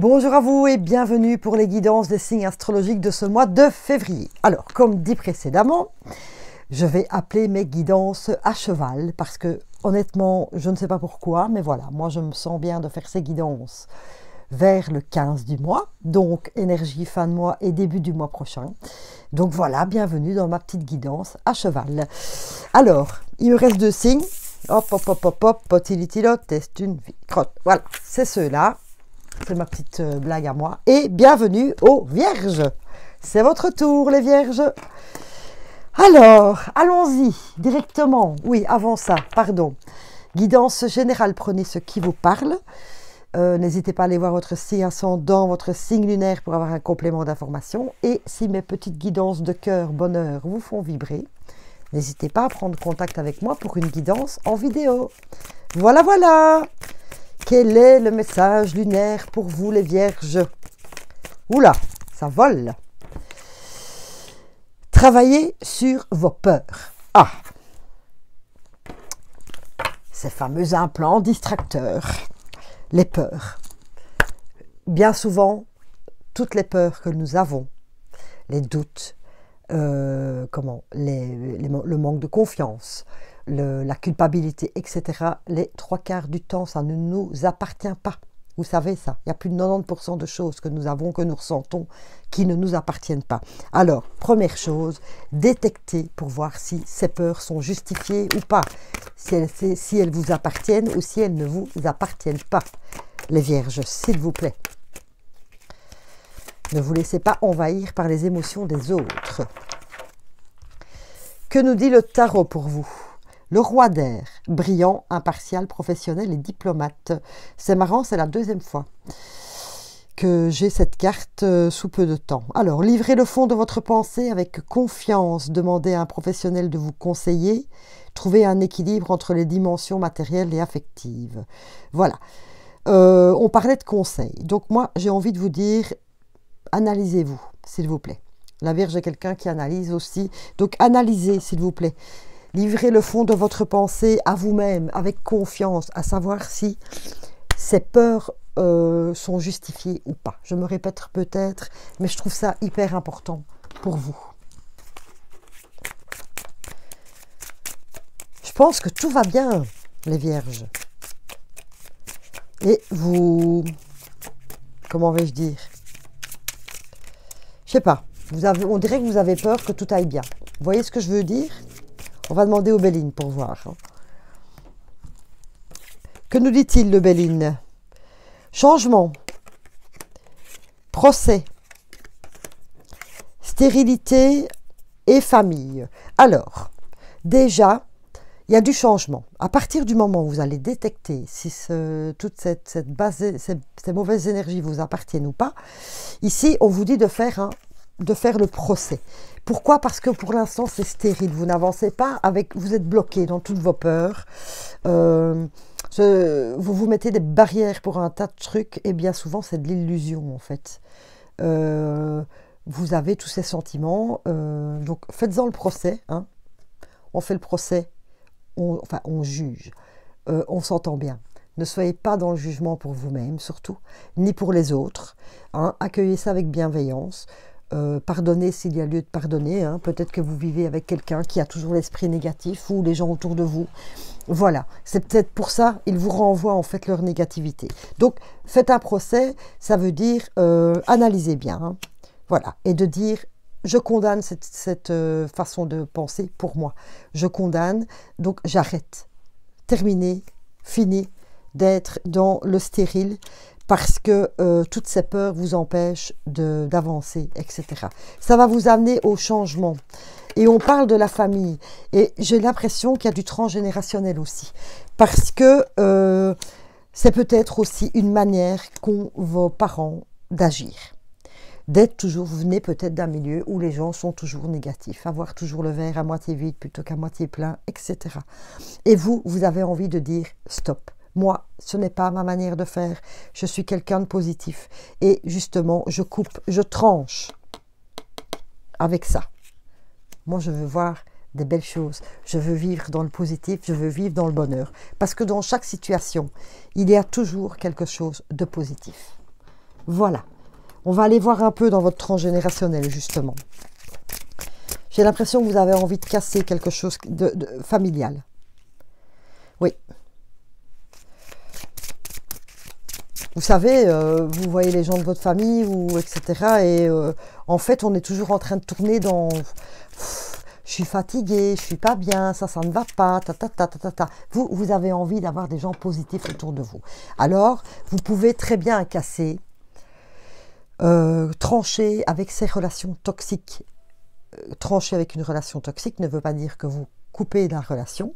Bonjour à vous et bienvenue pour les guidances des signes astrologiques de ce mois de février. Alors, comme dit précédemment, je vais appeler mes guidances à cheval parce que, honnêtement, je ne sais pas pourquoi, mais voilà, moi je me sens bien de faire ces guidances vers le 15 du mois, donc énergie fin de mois et début du mois prochain. Donc voilà, bienvenue dans ma petite guidance à cheval. Alors, il me reste deux signes. Hop, hop, hop, hop, hop, potilitilo, test une vie, crotte. Voilà, c'est ceux-là. C'est ma petite blague à moi. Et bienvenue aux Vierges. C'est votre tour, les Vierges. Alors, allons-y directement. Oui, avant ça, pardon. Guidance générale, prenez ce qui vous parle. N'hésitez pas à aller voir votre signe ascendant, votre signe lunaire pour avoir un complément d'information. Et si mes petites guidances de cœur, bonheur vous font vibrer, n'hésitez pas à prendre contact avec moi pour une guidance en vidéo. Voilà, voilà. Quel est le message lunaire pour vous, les Vierges? Oula, ça vole. Travaillez sur vos peurs. Ah, ces fameux implants distracteurs. Les peurs. Bien souvent, toutes les peurs que nous avons, les doutes, le manque de confiance, la culpabilité, etc., les trois quarts du temps, ça ne nous appartient pas. Vous savez ça, il y a plus de 90% de choses que nous avons, que nous ressentons, qui ne nous appartiennent pas. Alors, première chose, détectez pour voir si ces peurs sont justifiées ou pas, si elles vous appartiennent ou si elles ne vous appartiennent pas. Les Vierges, s'il vous plaît. Ne vous laissez pas envahir par les émotions des autres. Que nous dit le tarot pour vous? Le roi d'air, brillant, impartial, professionnel et diplomate. C'est marrant, c'est la deuxième fois que j'ai cette carte sous peu de temps. Alors, livrez le fond de votre pensée avec confiance. Demandez à un professionnel de vous conseiller. Trouvez un équilibre entre les dimensions matérielles et affectives. Voilà. On parlait de conseils. Donc moi, j'ai envie de vous dire, analysez-vous, s'il vous plaît. La Vierge est quelqu'un qui analyse aussi. Donc, analysez, s'il vous plaît. Livrez le fond de votre pensée à vous-même, avec confiance, à savoir si ces peurs sont justifiées ou pas. Je me répète peut-être, mais je trouve ça hyper important pour vous. Je pense que tout va bien, les Vierges. Et vous... Comment vais-je dire? Je sais pas. On dirait que vous avez peur que tout aille bien. Vous voyez ce que je veux dire? On va demander au Béline pour voir. Que nous dit-il, le Béline? Changement, procès, stérilité et famille. Alors, déjà, il y a du changement. À partir du moment où vous allez détecter si toute ces mauvaises énergies vous appartiennent ou pas, ici, on vous dit de faire le procès. Pourquoi? Parce que pour l'instant, c'est stérile. Vous n'avancez pas vous êtes bloqué dans toutes vos peurs. Vous vous mettez des barrières pour un tas de trucs et bien souvent, c'est de l'illusion en fait. Vous avez tous ces sentiments. Donc, faites-en le procès. Hein. On fait le procès. On juge. On s'entend bien. Ne soyez pas dans le jugement pour vous-même, surtout, ni pour les autres. Hein. Accueillez ça avec bienveillance. Pardonnez s'il y a lieu de pardonner. Hein. Peut-être que vous vivez avec quelqu'un qui a toujours l'esprit négatif ou les gens autour de vous. Voilà, c'est peut-être pour ça ils vous renvoient en fait leur négativité. Donc, faites un procès, ça veut dire analysez bien. Hein. Voilà, et de dire je condamne cette façon de penser pour moi. Je condamne, donc j'arrête. Terminez, fini d'être dans le stérile. Parce que toutes ces peurs vous empêchent d'avancer, etc. Ça va vous amener au changement. Et on parle de la famille. Et j'ai l'impression qu'il y a du transgénérationnel aussi. Parce que c'est peut-être aussi une manière qu'ont vos parents d'agir. D'être toujours, vous venez peut-être d'un milieu où les gens sont toujours négatifs. Avoir toujours le verre à moitié vide plutôt qu'à moitié plein, etc. Et vous avez envie de dire stop. Moi, ce n'est pas ma manière de faire. Je suis quelqu'un de positif. Et justement, je coupe, je tranche avec ça. Moi, je veux voir des belles choses. Je veux vivre dans le positif, je veux vivre dans le bonheur. Parce que dans chaque situation, il y a toujours quelque chose de positif. Voilà. On va aller voir un peu dans votre transgénérationnel, justement. J'ai l'impression que vous avez envie de casser quelque chose de familial. Oui. Vous savez, vous voyez les gens de votre famille, ou etc. Et en fait, on est toujours en train de tourner dans... Je suis fatiguée, je suis pas bien, ça ne va pas, Vous avez envie d'avoir des gens positifs autour de vous. Alors, vous pouvez très bien casser, trancher avec ces relations toxiques. Trancher avec une relation toxique ne veut pas dire que vous coupez la relation,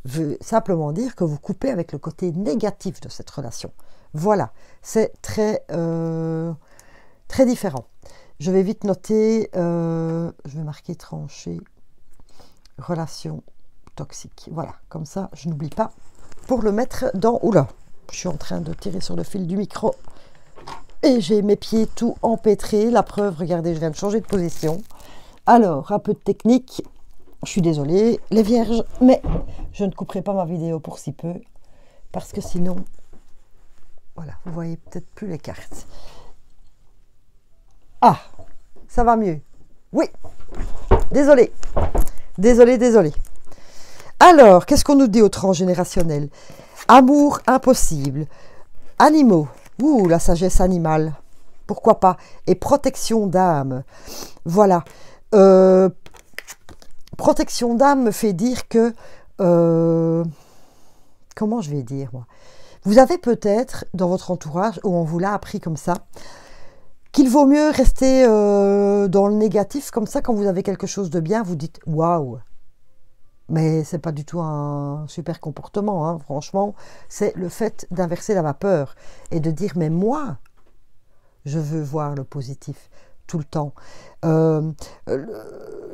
veut simplement dire que vous coupez avec le côté négatif de cette relation. Voilà, c'est très, très différent. Je vais vite noter, je vais marquer trancher, relation toxique. Voilà, comme ça, je n'oublie pas pour le mettre dans... Oula, je suis en train de tirer sur le fil du micro et j'ai mes pieds tout empêtrés. La preuve, regardez, je viens de changer de position. Alors, un peu de technique. Je suis désolée, les vierges, mais je ne couperai pas ma vidéo pour si peu, parce que sinon... Voilà, vous voyez peut-être plus les cartes. Ah, ça va mieux. Oui, désolé. Désolé. Alors, qu'est-ce qu'on nous dit au transgénérationnel? Amour impossible. Animaux. Ouh, la sagesse animale. Pourquoi pas? Et protection d'âme. Voilà. Protection d'âme me fait dire que... comment je vais dire, moi? Vous avez peut-être dans votre entourage, où on vous l'a appris comme ça, qu'il vaut mieux rester dans le négatif, comme ça, quand vous avez quelque chose de bien, vous dites « waouh ». Mais c'est pas du tout un super comportement, hein, franchement. C'est le fait d'inverser la vapeur et de dire « mais moi, je veux voir le positif ». Tout le temps.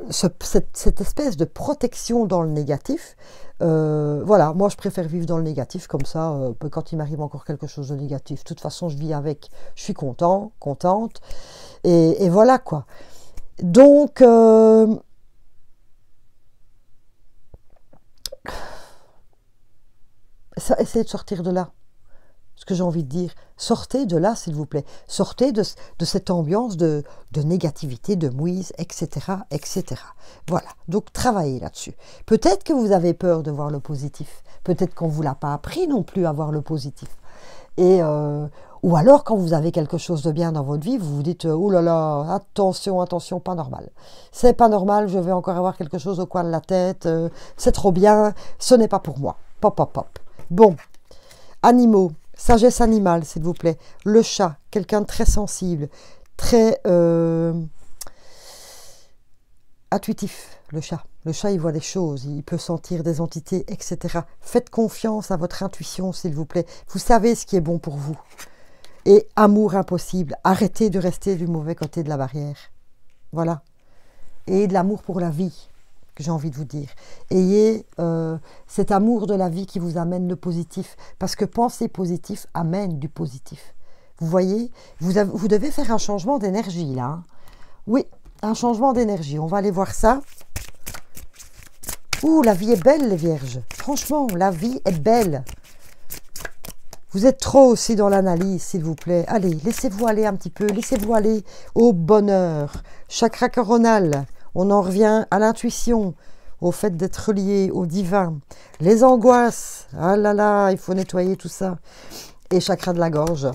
Cette espèce de protection dans le négatif, voilà, moi je préfère vivre dans le négatif, comme ça, quand il m'arrive encore quelque chose de négatif, de toute façon je vis avec, je suis contente, et voilà quoi. Donc, essayez de sortir de là. Ce que j'ai envie de dire, sortez de là, s'il vous plaît. Sortez de cette ambiance de négativité, de mouise, etc., etc. Voilà, donc travaillez là-dessus. Peut-être que vous avez peur de voir le positif. Peut-être qu'on ne vous l'a pas appris non plus à voir le positif. Et, ou alors, quand vous avez quelque chose de bien dans votre vie, vous vous dites « oh là là, attention, attention, pas normal. C'est pas normal, je vais encore avoir quelque chose au coin de la tête. C'est trop bien, ce n'est pas pour moi. » Pop, pop, pop. Bon, animaux. Sagesse animale, s'il vous plaît. Le chat, quelqu'un de très sensible, très intuitif, le chat. Le chat, il voit des choses, il peut sentir des entités, etc. Faites confiance à votre intuition, s'il vous plaît. Vous savez ce qui est bon pour vous. Et amour impossible. Arrêtez de rester du mauvais côté de la barrière. Voilà. Et de l'amour pour la vie, que j'ai envie de vous dire. Ayez cet amour de la vie qui vous amène le positif. Parce que penser positif amène du positif. Vous voyez, vous devez faire un changement d'énergie, là. Hein. Oui, un changement d'énergie. On va aller voir ça. Ouh, la vie est belle, les vierges. Franchement, la vie est belle. Vous êtes trop aussi dans l'analyse, s'il vous plaît. Allez, laissez-vous aller un petit peu. Laissez-vous aller au bonheur. Chakra coronal. On en revient à l'intuition, au fait d'être relié au divin. Les angoisses, ah là là, il faut nettoyer tout ça. Et chakra de la gorge,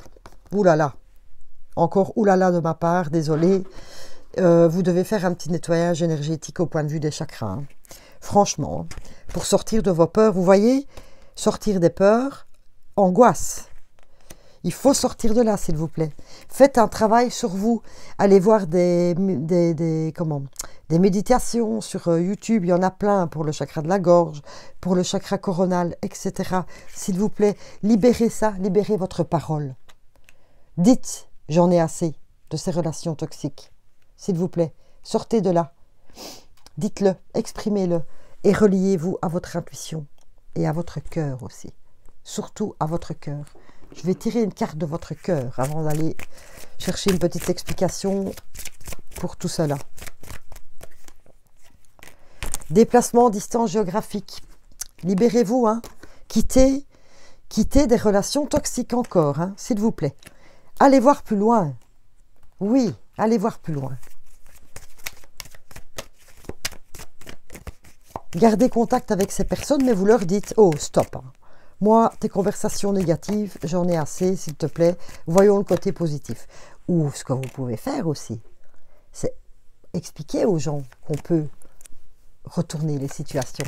ouh là là, encore ouh là là de ma part, désolé. Vous devez faire un petit nettoyage énergétique au point de vue des chakras. Hein. Franchement, pour sortir de vos peurs, vous voyez, sortir des peurs, angoisse. Il faut sortir de là, s'il vous plaît. Faites un travail sur vous. Allez voir des méditations sur YouTube. Il y en a plein pour le chakra de la gorge, pour le chakra coronal, etc. S'il vous plaît, libérez ça, libérez votre parole. Dites, j'en ai assez de ces relations toxiques. S'il vous plaît, sortez de là. Dites-le, exprimez-le et reliez-vous à votre intuition et à votre cœur aussi. Surtout à votre cœur. Je vais tirer une carte de votre cœur avant d'aller chercher une petite explication pour tout cela. Déplacement, distance géographique. Libérez-vous, hein. Quittez des relations toxiques encore, hein, s'il vous plaît. allez voir plus loin. Oui, allez voir plus loin. Gardez contact avec ces personnes, mais vous leur dites, oh, stop. Hein. Moi, tes conversations négatives, j'en ai assez, s'il te plaît. Voyons le côté positif. Ou ce que vous pouvez faire aussi, c'est expliquer aux gens qu'on peut retourner les situations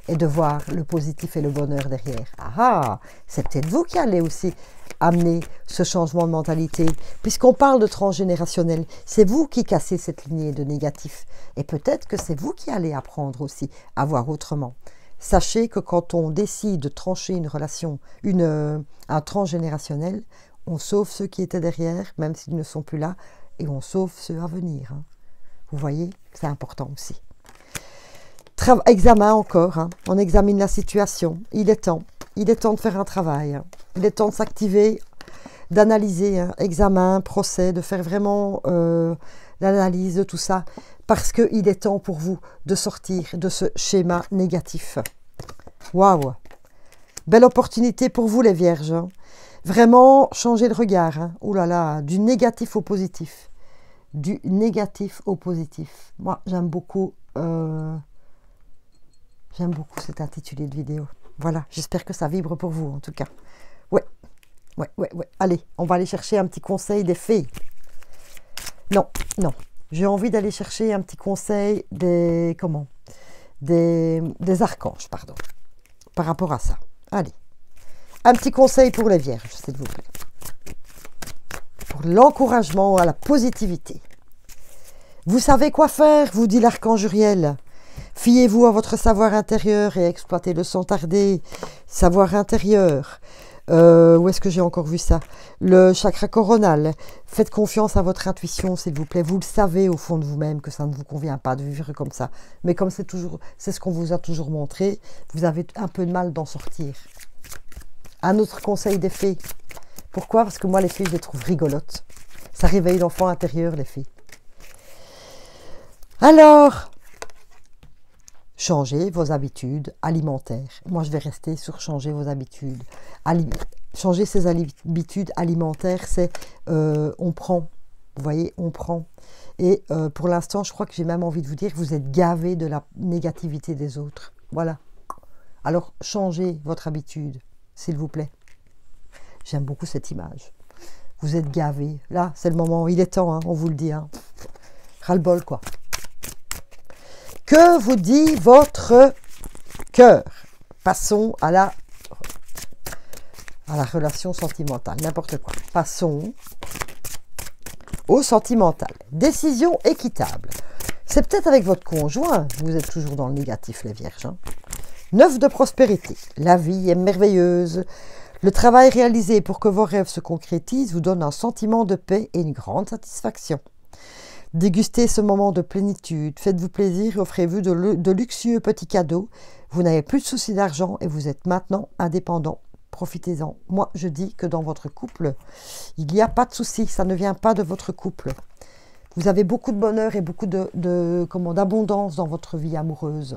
et de voir le positif et le bonheur derrière. Ah ah, c'est peut-être vous qui allez aussi amener ce changement de mentalité. Puisqu'on parle de transgénérationnel, c'est vous qui cassez cette lignée de négatif. Et peut-être que c'est vous qui allez apprendre aussi à voir autrement. Sachez que quand on décide de trancher une relation, un transgénérationnel, on sauve ceux qui étaient derrière, même s'ils ne sont plus là, et on sauve ceux à venir. Hein. Vous voyez, c'est important aussi. Examen encore, hein. On examine la situation, il est temps de faire un travail, hein. Il est temps de s'activer, d'analyser, hein. Examen, procès, de faire vraiment l'analyse de tout ça, parce qu'il est temps pour vous de sortir de ce schéma négatif. Waouh! Belle opportunité pour vous les vierges, hein. Vraiment changer de regard, hein. Ouh là là, du négatif au positif. Du négatif au positif. Moi, j'aime beaucoup cet intitulé de vidéo. Voilà, j'espère que ça vibre pour vous en tout cas. Ouais. Allez, on va aller chercher un petit conseil des fées. Non. J'ai envie d'aller chercher un petit conseil des archanges, pardon. Par rapport à ça. Allez. Un petit conseil pour les vierges, s'il vous plaît. Pour l'encouragement à la positivité. Vous savez quoi faire, vous dit l'archange Uriel. Fiez-vous à votre savoir intérieur et exploitez-le sans tarder. Savoir intérieur. Où est-ce que j'ai encore vu ça? Le chakra coronal. Faites confiance à votre intuition, s'il vous plaît. Vous le savez au fond de vous-même que ça ne vous convient pas de vivre comme ça. Mais comme c'est ce qu'on vous a toujours montré, vous avez un peu de mal d'en sortir. Un autre conseil des fées. Pourquoi? Parce que moi, les fées, je les trouve rigolotes. Ça réveille l'enfant intérieur, les fées. Alors, changez vos habitudes alimentaires. Moi, je vais rester sur changer vos habitudes. Changer ses habitudes alimentaires, c'est on prend. Vous voyez, on prend. Et pour l'instant, je crois que j'ai même envie de vous dire que vous êtes gavés de la négativité des autres. Voilà. Alors, changez votre habitude, s'il vous plaît. J'aime beaucoup cette image. Vous êtes gavés. Là, c'est le moment. Il est temps, hein, on vous le dit. Hein. Ras-le-bol, quoi. Que vous dit votre cœur? Passons à la relation sentimentale, n'importe quoi. Passons au sentimental. Décision équitable. C'est peut-être avec votre conjoint, vous êtes toujours dans le négatif, les vierges. Hein. 9 de prospérité. La vie est merveilleuse. Le travail réalisé pour que vos rêves se concrétisent vous donne un sentiment de paix et une grande satisfaction. Dégustez ce moment de plénitude, faites-vous plaisir et offrez-vous de luxueux petits cadeaux. Vous n'avez plus de soucis d'argent et vous êtes maintenant indépendant. Profitez-en. Moi, je dis que dans votre couple, il n'y a pas de soucis, ça ne vient pas de votre couple. Vous avez beaucoup de bonheur et beaucoup d'abondance dans votre vie amoureuse.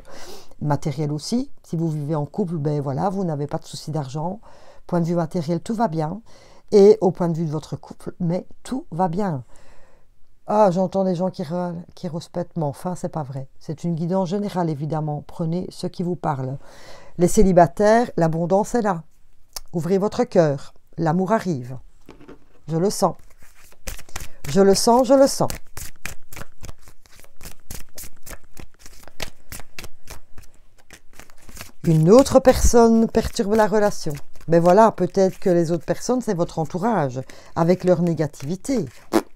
Matérielle aussi. Si vous vivez en couple, ben voilà, vous n'avez pas de soucis d'argent. Point de vue matériel, tout va bien. Et au point de vue de votre couple, mais tout va bien. Ah, j'entends des gens qui rouspètent, mais enfin, c'est pas vrai. C'est une guidance générale, évidemment. Prenez ce qui vous parle. Les célibataires, l'abondance est là. Ouvrez votre cœur. L'amour arrive. Je le sens. Je le sens, je le sens. Une autre personne perturbe la relation. Mais voilà, peut-être que les autres personnes, c'est votre entourage, avec leur négativité.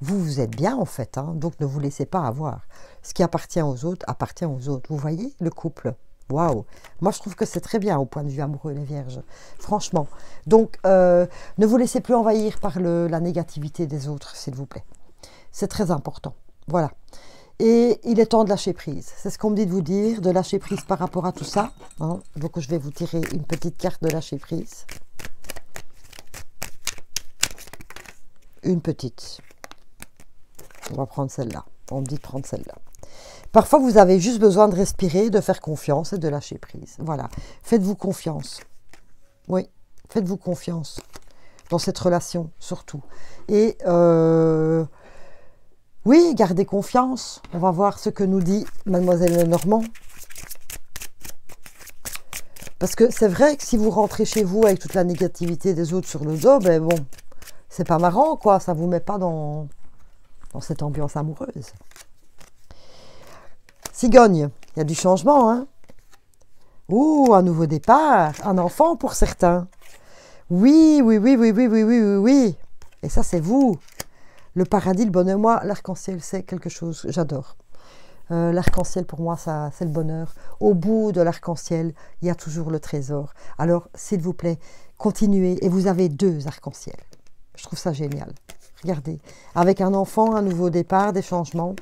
Vous êtes bien en fait, hein, donc ne vous laissez pas avoir. Ce qui appartient aux autres, appartient aux autres. Vous voyez, le couple. Waouh! Moi, je trouve que c'est très bien au point de vue amoureux, les vierges. Franchement. Donc, ne vous laissez plus envahir par la négativité des autres, s'il vous plaît. C'est très important. Voilà. Et il est temps de lâcher prise. C'est ce qu'on me dit de vous dire, de lâcher prise par rapport à tout ça. Hein. Donc, je vais vous tirer une petite carte de lâcher prise. Une petite. On va prendre celle-là. On me dit de prendre celle-là. Parfois, vous avez juste besoin de respirer, de faire confiance et de lâcher prise. Voilà. Faites-vous confiance. Oui, faites-vous confiance. dans cette relation, surtout. Et oui, gardez confiance. On va voir ce que nous dit Mademoiselle Lenormand. Parce que c'est vrai que si vous rentrez chez vous avec toute la négativité des autres sur le dos, ben bon, c'est pas marrant, quoi. Ça vous met pas dans cette ambiance amoureuse. Cigogne, il y a du changement, hein. Ouh, un nouveau départ, un enfant pour certains. Oui, oui, oui, oui, oui, oui, oui, oui, oui. Et ça, c'est vous. Le paradis, le bonheur. Moi, l'arc-en-ciel, c'est quelque chose, j'adore. L'arc-en-ciel, pour moi, ça, c'est le bonheur. Au bout de l'arc-en-ciel, il y a toujours le trésor. Alors, s'il vous plaît, continuez. Et vous avez 2 arcs-en-ciel. Je trouve ça génial. Regardez. Avec un enfant, un nouveau départ, des changements.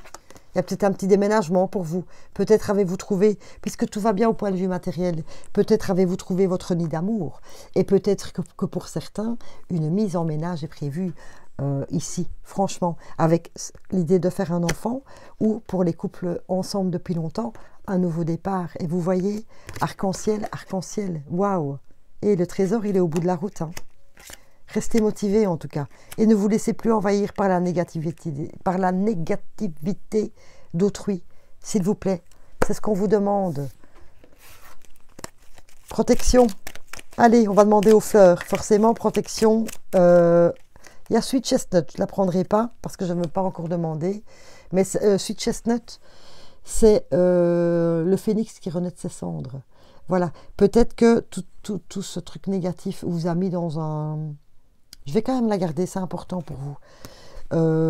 Il y a peut-être un petit déménagement pour vous. Peut-être avez-vous trouvé, puisque tout va bien au point de vue matériel, peut-être avez-vous trouvé votre nid d'amour. Et peut-être que pour certains, une mise en ménage est prévue ici, franchement, avec l'idée de faire un enfant, ou pour les couples ensemble depuis longtemps, un nouveau départ. Et vous voyez, arc-en-ciel, waouh! Et le trésor, il est au bout de la route, hein. Restez motivés en tout cas. Et ne vous laissez plus envahir par la négativité d'autrui. S'il vous plaît. C'est ce qu'on vous demande. Protection. Allez, on va demander aux fleurs. Forcément, protection. Il y a Sweet Chestnut. Je ne la prendrai pas parce que je ne veux pas encore demander. Mais Sweet Chestnut, c'est le phénix qui renaît de ses cendres. Voilà. Peut-être que tout ce truc négatif vous a mis dans un... Je vais quand même la garder, c'est important pour vous.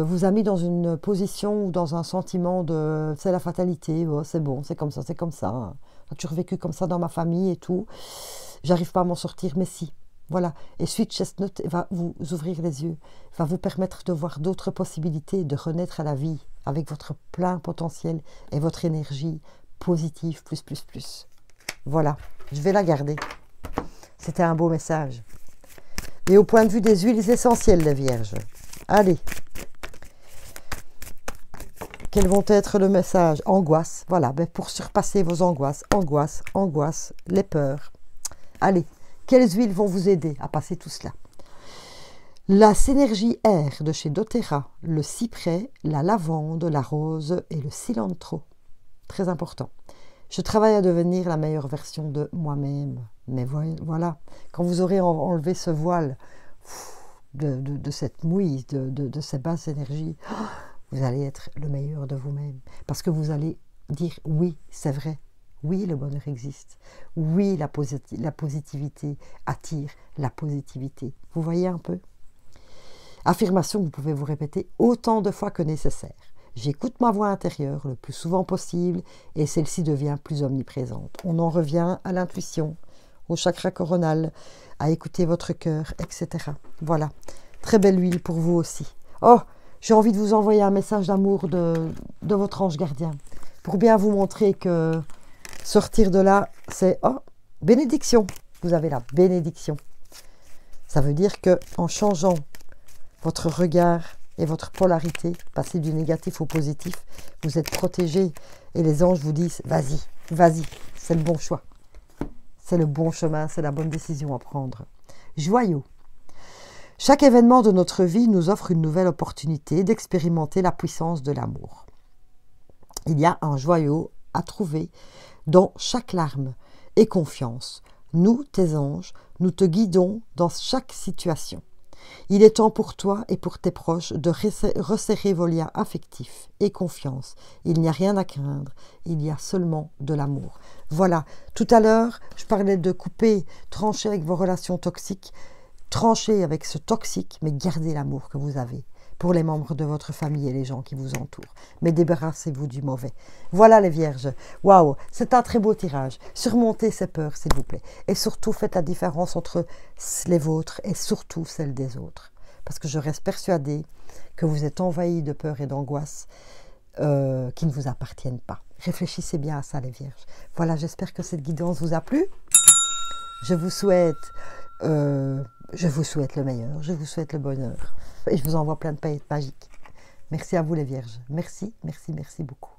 Vous a mis dans une position ou dans un sentiment de... C'est la fatalité, oh, c'est bon, c'est comme ça, c'est comme ça. J'ai toujours vécu comme ça dans ma famille et tout. J'arrive pas à m'en sortir, mais si. Voilà. Et Sweet Chestnut va vous ouvrir les yeux, va vous permettre de voir d'autres possibilités, de renaître à la vie avec votre plein potentiel et votre énergie positive, plus. Voilà. Je vais la garder. C'était un beau message. Et au point de vue des huiles essentielles, les vierges. Allez. Quels vont être le message? Angoisse. Voilà, ben pour surpasser vos angoisses. Angoisse, les peurs. Allez. Quelles huiles vont vous aider à passer tout cela? La synergie air de chez doTERRA, le cyprès, la lavande, la rose et le cilantro. Très important. Je travaille à devenir la meilleure version de moi-même. Mais voilà, quand vous aurez enlevé ce voile de cette mouise, de ces basses énergies, vous allez être le meilleur de vous-même. Parce que vous allez dire oui, c'est vrai. Oui, le bonheur existe. Oui, la positivité attire la positivité. Vous voyez un peu? Affirmation que vous pouvez vous répéter autant de fois que nécessaire. J'écoute ma voix intérieure le plus souvent possible et celle-ci devient plus omniprésente. On en revient à l'intuition, au chakra coronal, à écouter votre cœur, etc. Voilà, très belle huile pour vous aussi. Oh, j'ai envie de vous envoyer un message d'amour de votre ange gardien pour bien vous montrer que sortir de là, c'est bénédiction. Vous avez la bénédiction. Ça veut dire que en changeant votre regard et votre polarité, passer du négatif au positif, vous êtes protégé et les anges vous disent vas-y, vas-y, c'est le bon choix. C'est le bon chemin, c'est la bonne décision à prendre. Joyau. Chaque événement de notre vie nous offre une nouvelle opportunité d'expérimenter la puissance de l'amour. Il y a un joyau à trouver dans chaque larme. Aie confiance. Nous, tes anges, nous te guidons dans chaque situation. Il est temps pour toi et pour tes proches de resserrer vos liens affectifs et confiance. Il n'y a rien à craindre, il y a seulement de l'amour. Voilà, tout à l'heure, je parlais de couper, trancher avec vos relations toxiques, trancher avec ce toxique, mais gardez l'amour que vous avez pour les membres de votre famille et les gens qui vous entourent. Mais débarrassez-vous du mauvais. Voilà les vierges. Waouh, c'est un très beau tirage. Surmontez ces peurs, s'il vous plaît. Et surtout, faites la différence entre les vôtres et surtout celles des autres. Parce que je reste persuadée que vous êtes envahis de peur et d'angoisse qui ne vous appartiennent pas. Réfléchissez bien à ça, les vierges. Voilà, j'espère que cette guidance vous a plu. Je vous souhaite le meilleur, je vous souhaite le bonheur. Et je vous envoie plein de paillettes magiques. Merci à vous les vierges. Merci, merci, merci beaucoup.